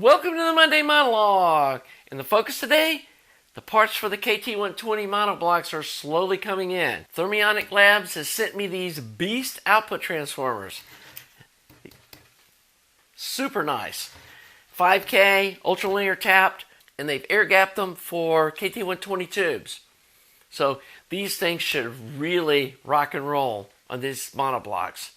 Welcome to the Monday Monologue. In the focus today, the parts for the KT120 Monoblocks are slowly coming in. Thermionic Labs has sent me these beast output transformers. Super nice. 5K, ultralinear tapped, and they've air gapped them for KT120 tubes. So these things should really rock and roll on these monoblocks.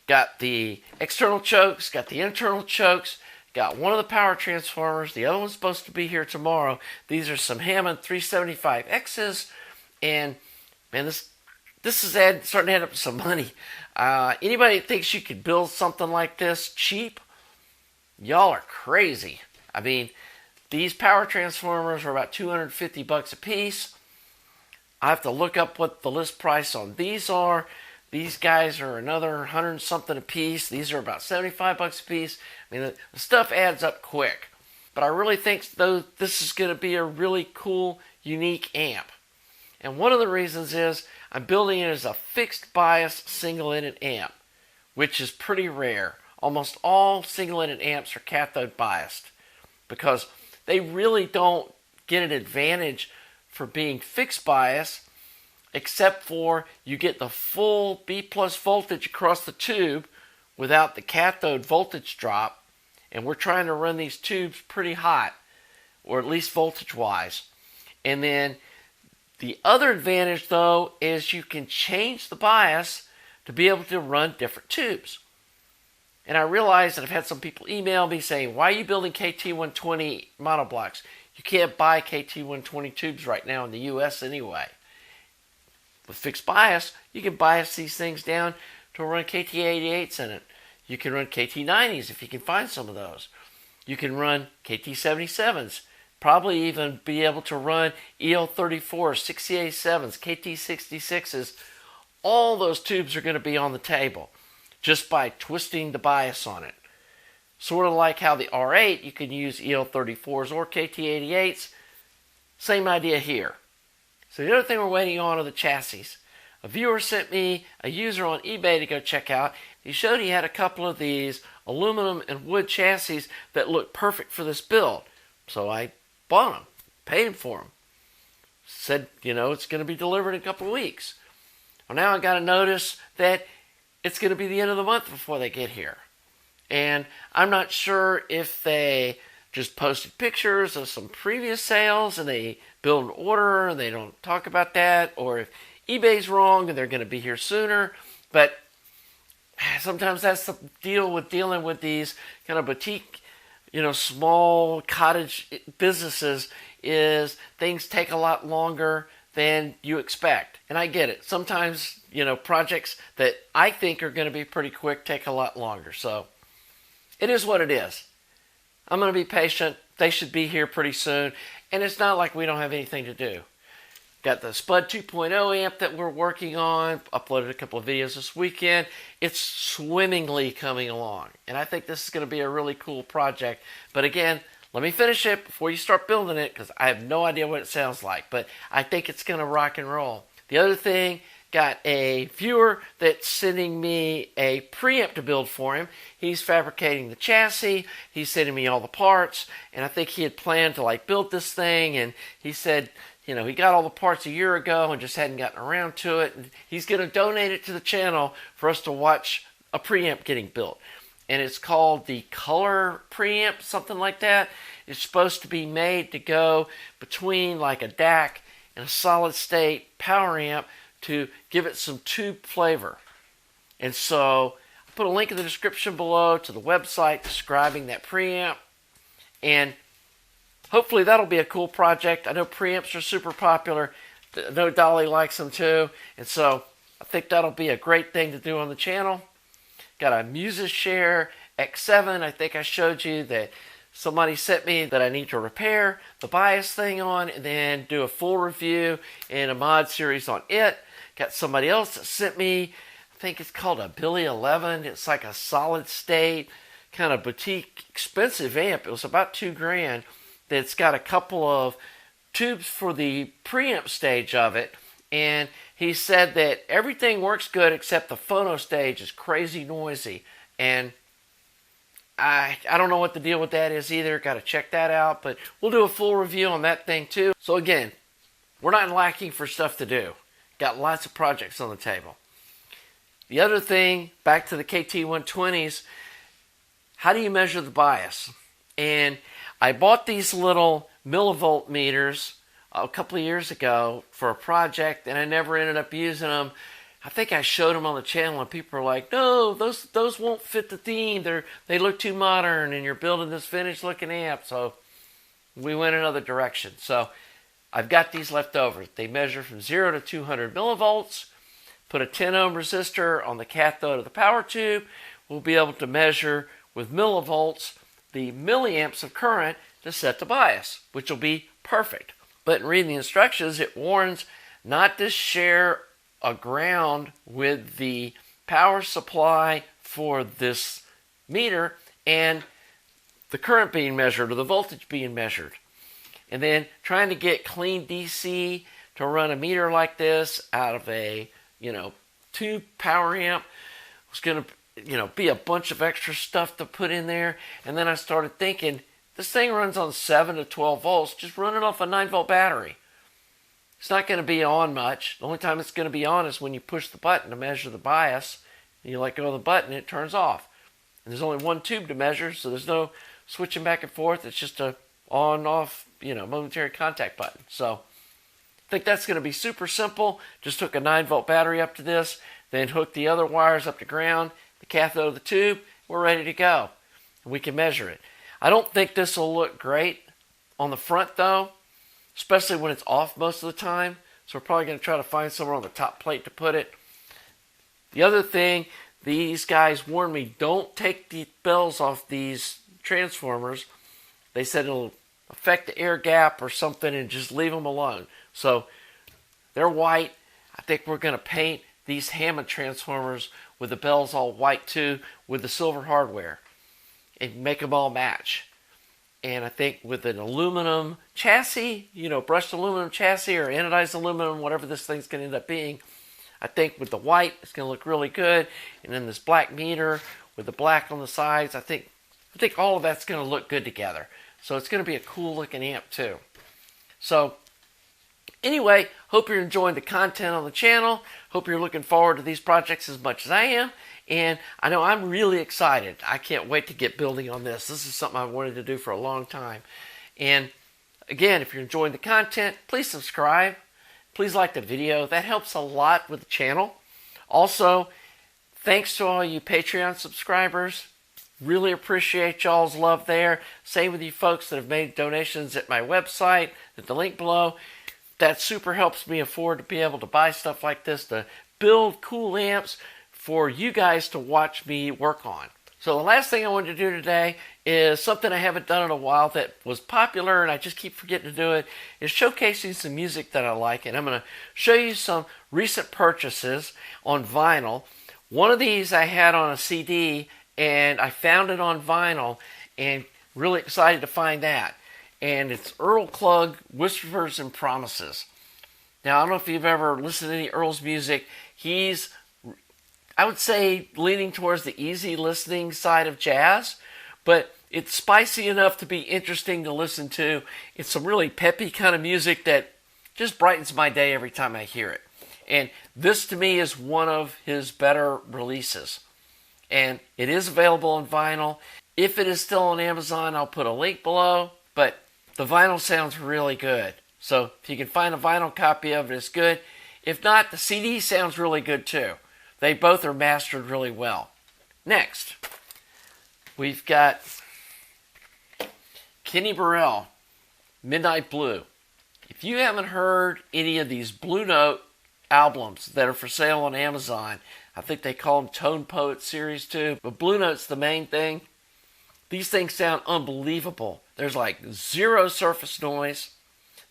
Got the external chokes, got the internal chokes, got one of the power transformers. The other one's supposed to be here tomorrow. These are some Hammond 375Xs, and man, this is starting to add up to some money. Anybody that thinks you could build something like this cheap, y'all are crazy. I mean, these power transformers are about $250 a piece. I have to look up what the list price on these are. These guys are another 100 something a piece. These are about $75 a piece. I mean, the stuff adds up quick. But I really think though this is going to be a really cool, unique amp. And one of the reasons is I'm building it as a fixed bias single-ended amp, which is pretty rare. Almost all single-ended amps are cathode biased because they really don't get an advantage for being fixed bias, except for you get the full B plus voltage across the tube without the cathode voltage drop. And we're trying to run these tubes pretty hot, or at least voltage wise. And then the other advantage though is you can change the bias to be able to run different tubes. And I realize that I've had some people email me saying, why are you building KT120 monoblocks? You can't buy KT120 tubes right now in the US anyway. With fixed bias, you can bias these things down to run KT88s in it. You can run KT90s if you can find some of those. You can run KT77s. Probably even be able to run EL34s, 687s, KT66s. All those tubes are going to be on the table just by twisting the bias on it. Sort of like how the R8, you can use EL34s or KT88s. Same idea here. So the other thing we're waiting on are the chassis. A viewer sent me a user on eBay to go check out. He showed he had a couple of these aluminum and wood chassis that looked perfect for this build. So I bought them, paid him for them. Said, it's going to be delivered in a couple of weeks. Well, now I got a notice that it's going to be the end of the month before they get here. And I'm not sure if they just posted pictures of some previous sales and they build an order and they don't talk about that, or if eBay's wrong and they're going to be here sooner. But sometimes that's the deal with dealing with these kind of boutique, small cottage businesses, is things take a lot longer than you expect. And I get it. Sometimes, projects that I think are going to be pretty quick take a lot longer. So it is what it is. I'm going to be patient. They should be here pretty soon. And it's not like we don't have anything to do. Got the Spud 2.0 amp that we're working on. Uploaded a couple of videos this weekend. It's swimmingly coming along. And I think this is going to be a really cool project. But again, let me finish it before you start building it, because I have no idea what it sounds like. But I think it's going to rock and roll. The other thing, got a viewer that's sending me a preamp to build for him. He's fabricating the chassis. He's sending me all the parts. And I think he had planned to build this thing. And he said, he got all the parts a year ago and just hadn't gotten around to it. And he's going to donate it to the channel for us to watch a preamp getting built. And it's called the Color preamp, something like that. It's supposed to be made to go between like a DAC and a solid state power amp to give it some tube flavor. And so I put a link in the description below to the website describing that preamp. And hopefully that'll be a cool project. I know preamps are super popular. I know Dolly likes them too. And so I think that'll be a great thing to do on the channel. Got a MuseShare X7. I think I showed you that somebody sent me that I need to repair the bias thing on and then do a full review and a mod series on it. Got somebody else that sent me, I think it's called a Billy 11. It's like a solid state, kind of boutique, expensive amp. It was about $2,000. That's got a couple of tubes for the preamp stage of it. And he said that everything works good except the phono stage is crazy noisy. And I don't know what the deal with that is either. Got to check that out, but we'll do a full review on that thing too. So again, we're not lacking for stuff to do. Got lots of projects on the table. The other thing, back to the KT120s, how do you measure the bias? And I bought these little millivolt meters a couple of years ago for a project, and I never ended up using them. I think I showed them on the channel, and people are like, no, those won't fit the theme. They look too modern, and you're building this vintage-looking amp. So we went another direction. So I've got these left over. They measure from 0 to 200 millivolts. Put a 10 ohm resistor on the cathode of the power tube. We'll be able to measure with millivolts the milliamps of current to set the bias, which will be perfect. But in reading the instructions, it warns not to share a ground with the power supply for this meter and the current being measured or the voltage being measured. And then trying to get clean DC to run a meter like this out of a, tube power amp was going to, be a bunch of extra stuff to put in there. And then I started thinking, this thing runs on 7 to 12 volts, just run it off a 9-volt battery. It's not going to be on much. The only time it's going to be on is when you push the button to measure the bias. And you let go of the button, it turns off. And there's only one tube to measure, so there's no switching back and forth. It's just a on-off, momentary contact button. So I think that's going to be super simple. Just hook a 9-volt battery up to this, then hook the other wires up to ground, the cathode of the tube. We're ready to go. And we can measure it. I don't think this will look great on the front, though, especially when it's off most of the time. So we're probably going to try to find somewhere on the top plate to put it. The other thing, these guys warned me, don't take the bells off these transformers. They said it'll affect the air gap or something, and just leave them alone. So they're white. I think we're going to paint these Hammond transformers with the bells all white too, with the silver hardware, and make them all match. And I think with an aluminum chassis, brushed aluminum chassis or anodized aluminum, whatever this thing's going to end up being, I think with the white, it's going to look really good. And then this black meter with the black on the sides, I think all of that's going to look good together. So it's going to be a cool looking amp too. So anyway, hope you're enjoying the content on the channel. Hope you're looking forward to these projects as much as I am. And I know I'm really excited. I can't wait to get building on this. This is something I've wanted to do for a long time. And again, if you're enjoying the content, please subscribe. Please like the video. That helps a lot with the channel. Also, thanks to all you Patreon subscribers. Really appreciate y'all's love there. Same with you folks that have made donations at my website, at the link below. That super helps me afford to be able to buy stuff like this, to build cool amps for you guys to watch me work on. So the last thing I wanted to do today is something I haven't done in a while that was popular and I just keep forgetting to do it, is showcasing some music that I like. And I'm going to show you some recent purchases on vinyl. One of these I had on a CD and I found it on vinyl, and really excited to find that. And it's Earl Klugh, Whispers and Promises. Now, I don't know if you've ever listened to any Earl's music. He's, I would say, leaning towards the easy listening side of jazz, but it's spicy enough to be interesting to listen to. It's some really peppy kind of music that just brightens my day every time I hear it. And this, to me, is one of his better releases. And it is available on vinyl. If it is still on Amazon, I'll put a link below. But the vinyl sounds really good. So if you can find a vinyl copy of it, it's good. If not, the CD sounds really good too. They both are mastered really well. Next, we've got Kenny Burrell, Midnight Blue. If you haven't heard any of these Blue Note albums that are for sale on Amazon, I think they call them Tone Poet Series 2, but Blue Note's the main thing. These things sound unbelievable. There's like zero surface noise.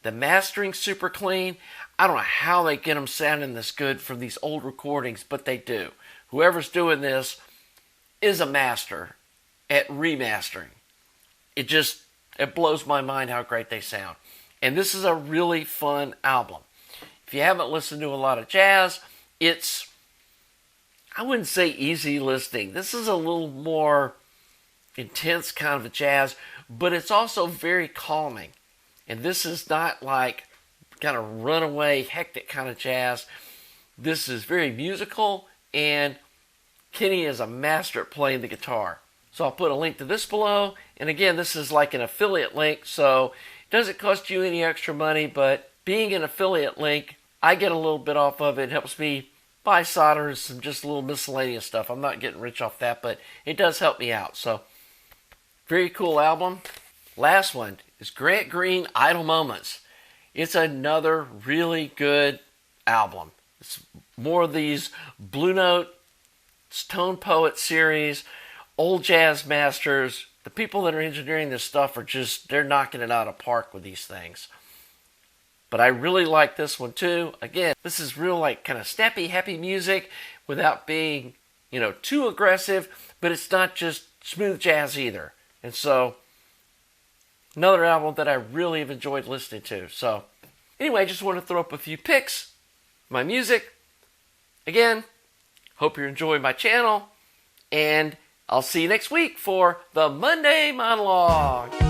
The mastering's super clean. I don't know how they get them sounding this good from these old recordings, but they do. Whoever's doing this is a master at remastering. It blows my mind how great they sound. And this is a really fun album. If you haven't listened to a lot of jazz, it's, I wouldn't say easy listening. This is a little more intense kind of a jazz, but it's also very calming. And this is not like kind of runaway, hectic kind of jazz. This is very musical, and Kenny is a master at playing the guitar. So I'll put a link to this below. And again, this is like an affiliate link, so it doesn't cost you any extra money, but being an affiliate link, I get a little bit off of it. It helps me buy solder and some just a little miscellaneous stuff. I'm not getting rich off that, but it does help me out. So, very cool album. Last one is Greene, Idle Moments. It's another really good album. It's more of these Blue Note, Tone Poet series, old jazz masters. The people that are engineering this stuff are just, they're knocking it out of the park with these things. But I really like this one too. Again, this is real like kind of snappy, happy music without being, too aggressive, but it's not just smooth jazz either. And so, another album that I really have enjoyed listening to. So, anyway, I just want to throw up a few picks. My music. Again, hope you're enjoying my channel. And I'll see you next week for the Monday Monologue.